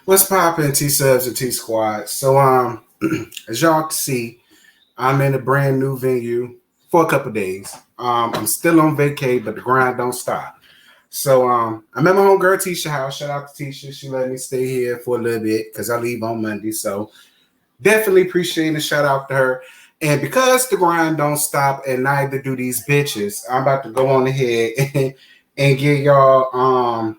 What's poppin', T Subs and T Squad? So, as y'all can see, I'm in a brand new venue for a couple days. I'm still on vacay, but the grind don't stop. So, I'm at my homegirl Tisha house. Shout out to Tisha. She let me stay here for a little bit because I leave on Monday. So, definitely appreciate a shout out to her. And because the grind don't stop, and neither do these bitches, I'm about to go on ahead and get y'all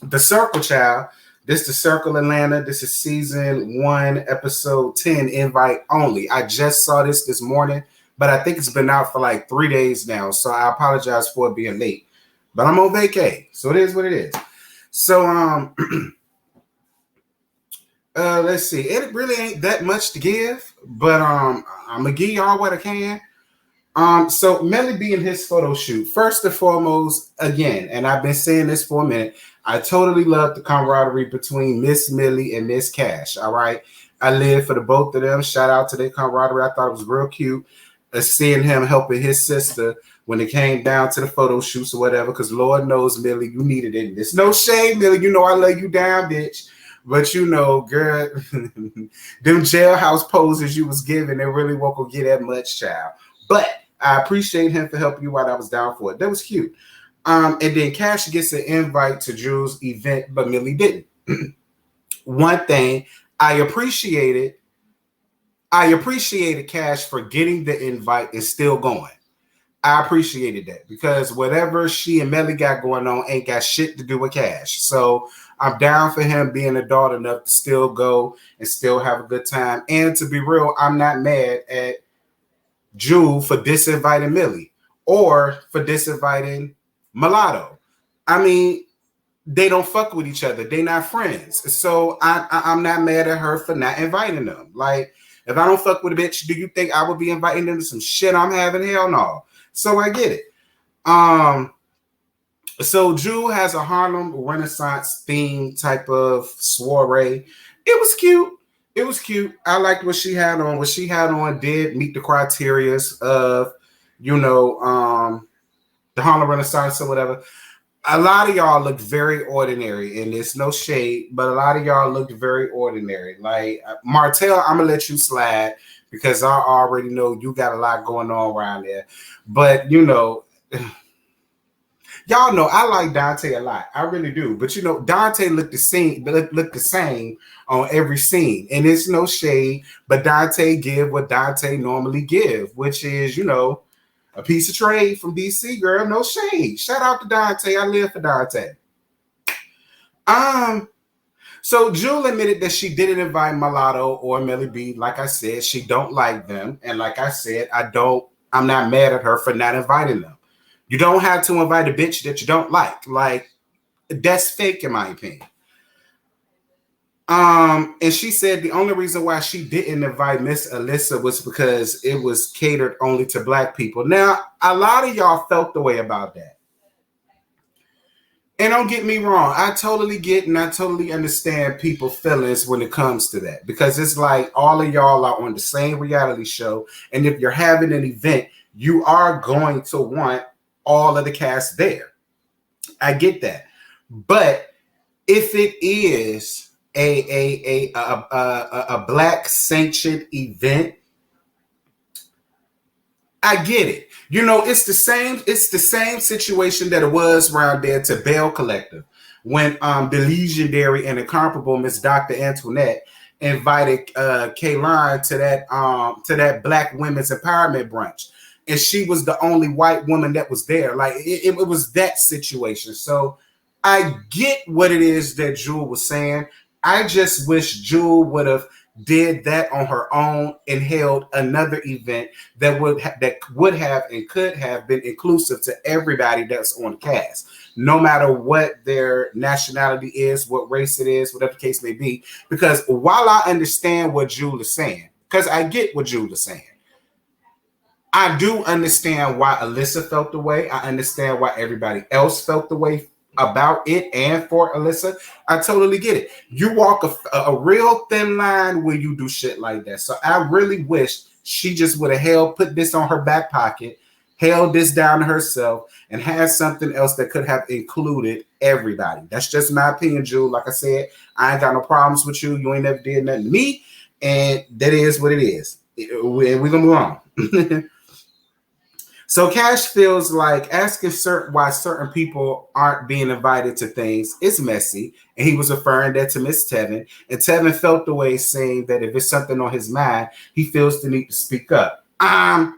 the Circle Child. This the Circle Atlanta. This is season 1, episode 10, invite only. I just saw this morning, but I think it's been out for like 3 days now. So I apologize for it being late. But I'm on vacay, so it is what it is. So let's see. It really ain't that much to give, but I'm gonna give y'all what I can. So Melly B in his photo shoot, first and foremost, again, and I've been saying this for a minute, I totally love the camaraderie between Miss Millie and Miss Cash. All right. I live for the both of them. Shout out to their camaraderie. I thought it was real cute seeing him helping his sister when it came down to the photo shoots or whatever, because Lord knows, Millie, you needed it. There's no shame, Millie. You know I love you down, bitch. But you know, girl, them jailhouse poses you was giving, they really won't go get that much, child. But I appreciate him for helping you out. I was down for it. That was cute. And then Cash gets an invite to Drew's event, but Millie didn't. One thing I appreciated Cash for getting the invite and still going. I appreciated that because whatever she and Melly got going on ain't got shit to do with Cash. So I'm down for him being adult enough to still go and still have a good time. And to be real, I'm not mad at Jewel for disinviting Millie or for disinviting Mulatto. I mean, they don't fuck with each other. They not friends. So I'm not mad at her for not inviting them. Like, if I don't fuck with a bitch, do you think I would be inviting them to some shit I'm having? Hell no. So I get it. So Jewel has a Harlem Renaissance theme type of soiree. It was cute. It was cute. I liked what she had on. What she had on did meet the criteria of, the Harlem Renaissance or whatever. A lot of y'all looked very ordinary, and there's no shade, but a lot of y'all looked very ordinary. Like Martell, I'm gonna let you slide because I already know you got a lot going on around there. But y'all know I like Dante a lot. I really do. But Dante looked the same on every scene, and it's no shade. But Dante give what Dante normally give, which is a piece of trade from DC, girl. No shade. Shout out to Dante. I live for Dante. So Jewel admitted that she didn't invite Mulatto or Melly B. Like I said, she don't like them. And like I said, I'm not mad at her for not inviting them. You don't have to invite a bitch that you don't like. Like, that's fake in my opinion. And she said the only reason why she didn't invite Miss Alyssa was because it was catered only to Black people. Now, a lot of y'all felt the way about that. And don't get me wrong, I totally get and I totally understand people's feelings when it comes to that. Because it's like all of y'all are on the same reality show. And if you're having an event, you are going to want all of the cast there. I get that. But if it is a Black sanctioned event, I get it. It's the same situation that it was around there to Bell Collective when the legendary and incomparable Miss Dr. Antoinette invited Kayline to that Black Women's Empowerment brunch. And she was the only white woman that was there. Like it was that situation. So I get what it is that Jewel was saying. I just wish Jewel would have did that on her own and held another event that would have and could have been inclusive to everybody that's on the cast, no matter what their nationality is, what race it is, whatever the case may be. Because while I understand what Jewel is saying, because I get what Jewel is saying, I do understand why Alyssa felt the way. I understand why everybody else felt the way about it and for Alyssa. I totally get it. You walk a real thin line when you do shit like that. So I really wish she just would have put this on her back pocket, held this down to herself, and had something else that could have included everybody. That's just my opinion, Jude. Like I said, I ain't got no problems with you. You ain't never did nothing to me. And that is what it is. We're going to move on. So Cash feels like asking why certain people aren't being invited to things is messy, and he was referring that to Miss Tevin. And Tevin felt the way, saying that if it's something on his mind, he feels the need to speak up. I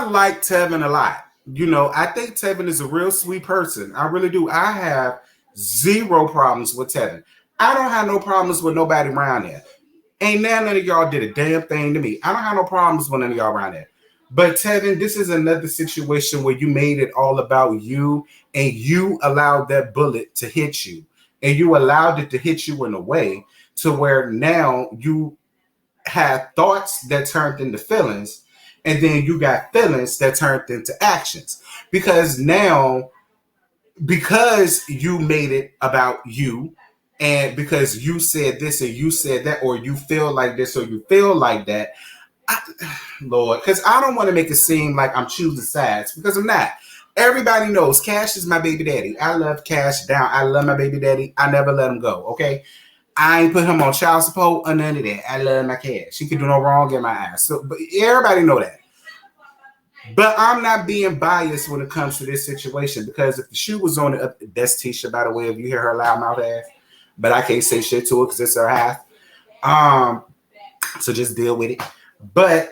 like Tevin a lot. I think Tevin is a real sweet person. I really do. I have zero problems with Tevin. I don't have no problems with nobody around there. Ain't none of y'all did a damn thing to me. I don't have no problems with none of y'all around there. But Tevin, this is another situation where you made it all about you, and you allowed that bullet to hit you. And you allowed it to hit you in a way to where now you have thoughts that turned into feelings, and then you got feelings that turned into actions. Because you made it about you, and because you said this and you said that, or you feel like this or you feel like that, Lord, because I don't want to make it seem like I'm choosing sides, because I'm not. Everybody knows Cash is my baby daddy. I love Cash down. I love my baby daddy. I never let him go, okay? I ain't put him on child support or none of that. I love my Cash. He could do no wrong in my eyes. So, but everybody know that. But I'm not being biased when it comes to this situation, because if the shoe was on it, that's Tisha, by the way, if you hear her loudmouth ass. But I can't say shit to her because it's her half. So just deal with it. But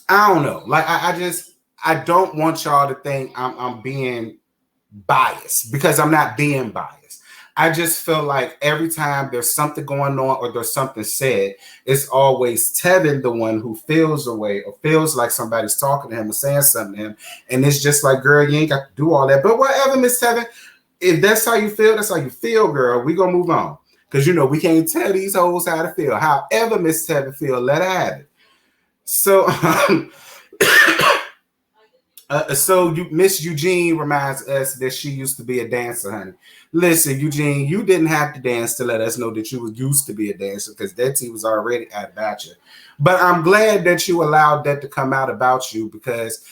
I don't know. Like I don't want y'all to think I'm being biased, because I'm not being biased. I just feel like every time there's something going on or there's something said, it's always Tevin the one who feels a way or feels like somebody's talking to him or saying something to him. And it's just like, girl, you ain't got to do all that. But whatever, Miss Tevin, if that's how you feel, that's how you feel, girl. We gonna move on. Because, we can't tell these hoes how to feel. However Miss Tevin feel, let her have it. So, Miss Eugene reminds us that she used to be a dancer, honey. Listen, Eugene, you didn't have to dance to let us know that you used to be a dancer, because that tea was already out about you. But I'm glad that you allowed that to come out about you, because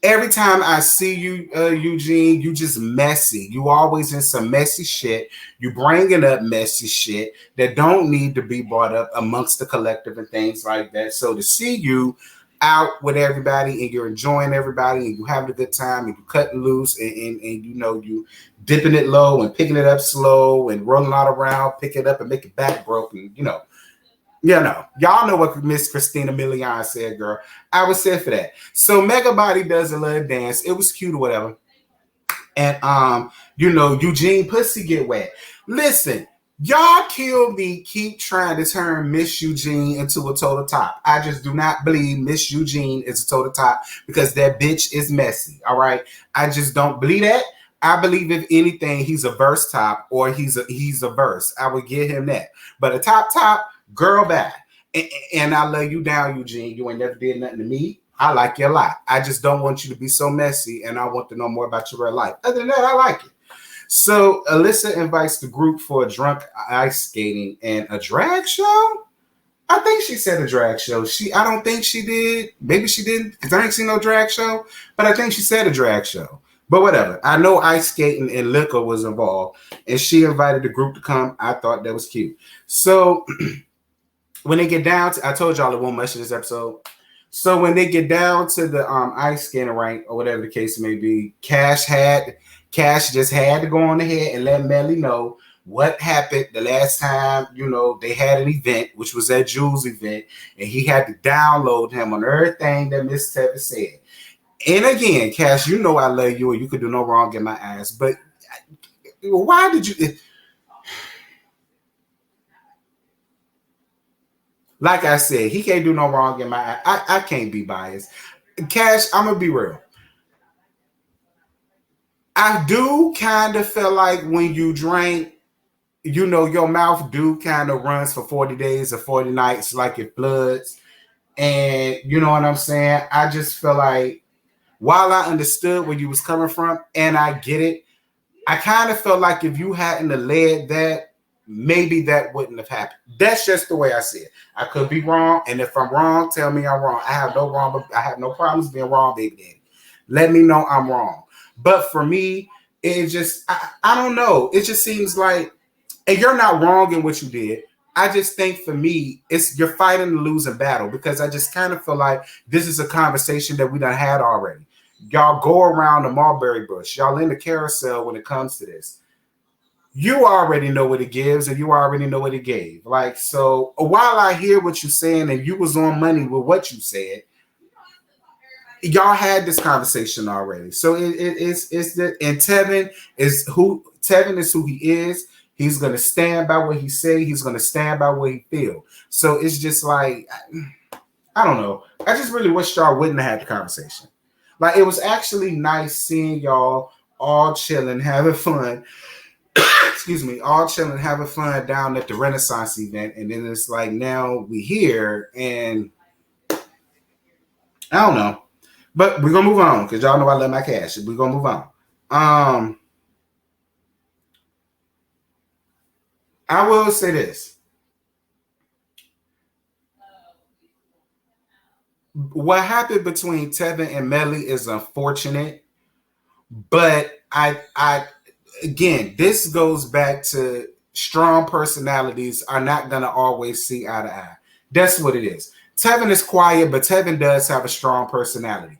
every time I see you, Eugene, you just messy. You always in some messy shit. You bringing up messy shit that don't need to be brought up amongst the collective and things like that. So to see you out with everybody, and you're enjoying everybody, and you having a good time, and you cutting loose, and you dipping it low and picking it up slow and rolling out around, pick it up and make it back broken, y'all know what Miss Christina Milian said, girl. I was set for that. So Mega Body does a little dance. It was cute or whatever. And Eugene pussy get wet. Listen, y'all kill me, keep trying to turn Miss Eugene into a total top. I just do not believe Miss Eugene is a total top, because that bitch is messy. All right. I just don't believe that. I believe if anything, he's a verse top, or he's a verse. I would give him that. But a top, girl, bad. And I love you down, Eugene. You ain't never did nothing to me. I like you a lot. I just don't want you to be so messy, and I want to know more about your real life. Other than that, I like it. So Alyssa invites the group for a drunk ice skating and a drag show. I think she said a drag show. I don't think she did. Maybe she didn't, because I ain't seen no drag show. But I think she said a drag show. But whatever. I know ice skating and liquor was involved, and she invited the group to come. I thought that was cute. So when they get down to, I told y'all it won't much in this episode. So when they get down to the ice skating rink, or whatever the case may be, Cash just had to go on ahead and let Melly know what happened the last time, they had an event, which was that Jules event, and he had to download him on everything that Miss Tevin said. And again, Cash, I love you, and you could do no wrong in my eyes, but why did you? Like I said, he can't do no wrong in my eye. I can't be biased. Cash, I'm going to be real. I do kind of feel like when you drink, your mouth do kind of runs for 40 days or 40 nights like it floods. And you know what I'm saying? I just feel like, while I understood where you was coming from, and I get it, I kind of felt like if you hadn't led that, maybe that wouldn't have happened. That's just the way I see it. I could be wrong, and if I'm wrong, tell me I'm wrong. I have no problems being wrong, baby daddy. Let me know I'm wrong. But for me, it just I don't know. It just seems like, and you're not wrong in what you did. I just think for me, it's you're fighting a losing battle because I just kind of feel like this is a conversation that we done had already. Y'all go around the mulberry bush. Y'all in the carousel when it comes to this. You already know what it gives and you already know what it gave. Like, so while I hear what you're saying and you was on money with what you said, y'all had this conversation already. So it's the and Tevin is who he is. He's gonna stand by what he say. He's gonna stand by what he feel. So it's just like I don't know. I just really wish y'all wouldn't have had the conversation. Like it was actually nice seeing y'all all chilling, having fun. Excuse me, all chilling, having fun down at the Renaissance event, and then it's like now we here, and I don't know. But we're gonna move on because y'all know I love my cash. We're gonna move on. I will say this. What happened between Tevin and Melly is unfortunate, but I again, this goes back to strong personalities are not gonna always see eye to eye. That's what it is. Tevin is quiet, but Tevin does have a strong personality.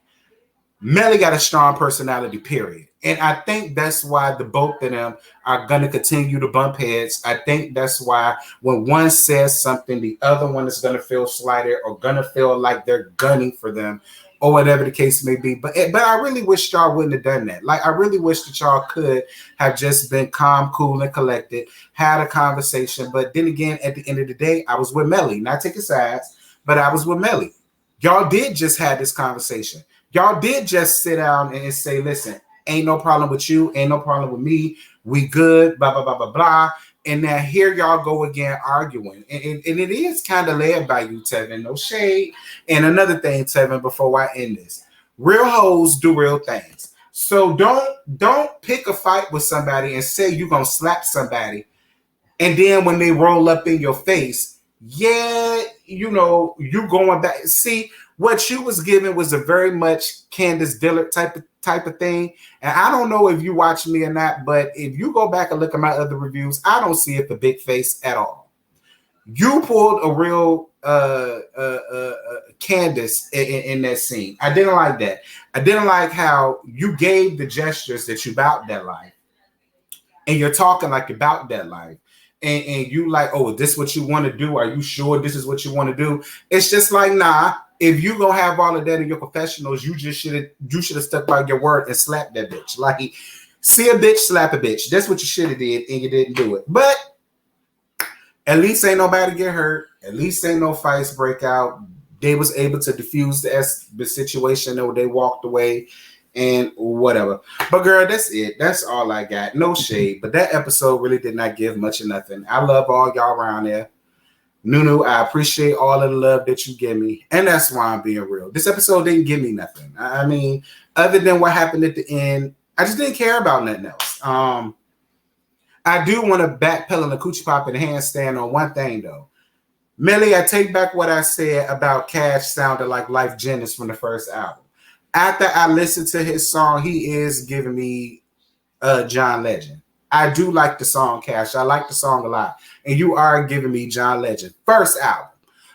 Melly got a strong personality, period. And I think that's why the both of them are going to continue to bump heads. I think that's why when one says something, the other one is going to feel slighted or going to feel like they're gunning for them or whatever the case may be. But I really wish y'all wouldn't have done that. Like, I really wish that y'all could have just been calm, cool, and collected, had a conversation. But then again, at the end of the day, I was with Melly. Not taking sides, but I was with Melly. Y'all did just have this conversation. Y'all did just sit down and say, listen, ain't no problem with you, ain't no problem with me. We good, blah, blah, blah, blah, blah. And now here y'all go again arguing. And it is kind of led by you, Tevin. No shade. And another thing, Tevin, before I end this. Real hoes do real things. So don't pick a fight with somebody and say you're going to slap somebody. And then when they roll up in your face, yeah, you know, you going back. See, what you was given was a very much Candace Dillard type of thing. And I don't know if you watch me or not, but if you go back and look at my other reviews, I don't see it for big face at all. You pulled a real Candace in that scene. I didn't like that. I didn't like how you gave the gestures that you about that life. And you're talking like about that life. And you like, oh, is this what you want to do? Are you sure this is what you want to do? It's just like, nah. If you gonna have all of that in your confessionals, you should have stuck by your word and slapped that bitch. Like, see a bitch, slap a bitch. That's what you should have did, and you didn't do it. But at least ain't nobody get hurt. At least ain't no fights break out. They was able to diffuse the situation, or they walked away and whatever. But girl, that's it. That's all I got. No shade. But that episode really did not give much of nothing. I love all y'all around there. Nunu, I appreciate all of the love that you give me. And that's why I'm being real. This episode didn't give me nothing. I mean, other than what happened at the end, I just didn't care about nothing else. I do want to backpedal on the coochie pop and handstand on one thing, though. Melly, I take back what I said about Cash sounded like Life Jennings from the first album. After I listened to his song, he is giving me John Legend. I do like the song Cash. I like the song a lot. And you are giving me John Legend first album.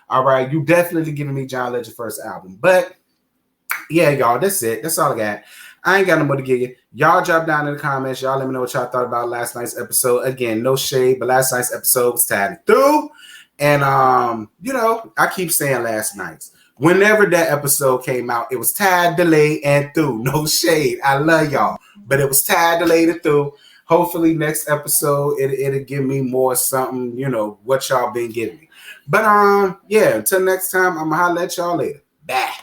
All right. You definitely giving me John Legend first album. But yeah, y'all, that's it. That's all I got. I ain't got no more to give you. Y'all drop down in the comments. Y'all let me know what y'all thought about last night's episode. Again, no shade, but last night's episode was tied through. And you know, I keep saying last night's. Whenever that episode came out, it was tied, delayed, and through. No shade. I love y'all. But it was tied, delayed, and through. Hopefully next episode it'll give me more something, you know, what y'all been giving me. But yeah, until next time, I'm gonna holler at y'all later. Bye.